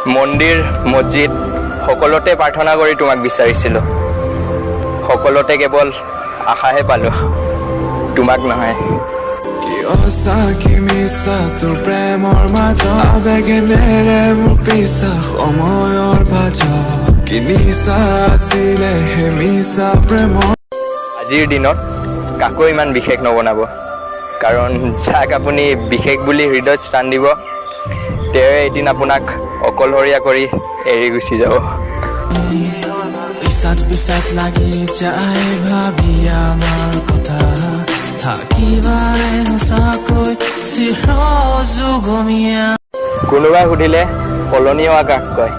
মন্দিৰ মছজিদ সকলোতে প্ৰাৰ্থনা কৰি তোমাক বিচাৰিছিলোঁ। সকলোতে কেৱল আশাহে পালোঁ, তোমাক নহয়। তোৰ প্ৰেমৰ মাজত আবেগেনেৰে মোৰ পিছা সময়ৰ বাজত কি নিচা আছিলে হে মিছা প্ৰেমৰ। আজিৰ দিনত কাকো ইমান বিশেষ নবনাব, কাৰণ যাক আপুনি বিশেষ বুলি হৃদয়ত স্থান দিব তেওঁ এদিন আপোনাক অকলশৰীয়া কৰি এৰি গুচি যাব। পিছত লাগি যায় ভাবি আমাৰ কথা থাকিবাই সঁচাকৈ চিৰযুগমীয়া। কোনোবাই সুধিলে সলনি হোৱা কাক কয়,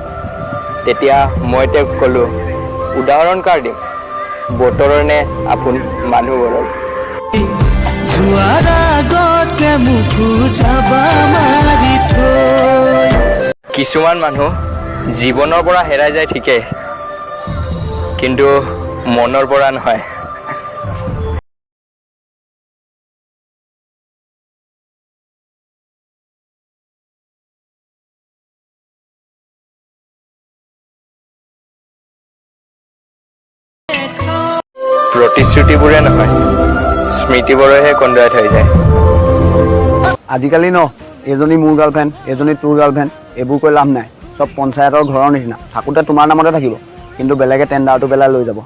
তেতিয়া মই তেওঁক ক'লোঁ উদাহৰণ কাৰ দিম, বতৰৰ নে আপোন মানুহবোৰৰ। যোৱাৰ আগতে মোক যাবা মাৰি থৈ। কিছুমান মানুহ জীৱনৰ পৰা হেৰাই যায় ঠিকেই, কিন্তু মনৰ পৰা নহয়। প্ৰতিশ্ৰুতিবোৰে নহয়, স্মৃতিবোৰেহে কন্দুৱাই থৈ যায়। আজিকালি এজনী মোৰ গাৰ্লফ্ৰেণ্ড, এজনী তোৰ গাৰ্লফ্ৰেণ্ড, এইবোৰ কৈ লাভ নাই। চব পঞ্চায়তৰ ঘৰৰ নিচিনা, থাকোঁতে তোমাৰ নামতে থাকিব, কিন্তু বেলেগে টেণ্ডাৰটো পেলাই লৈ যাব।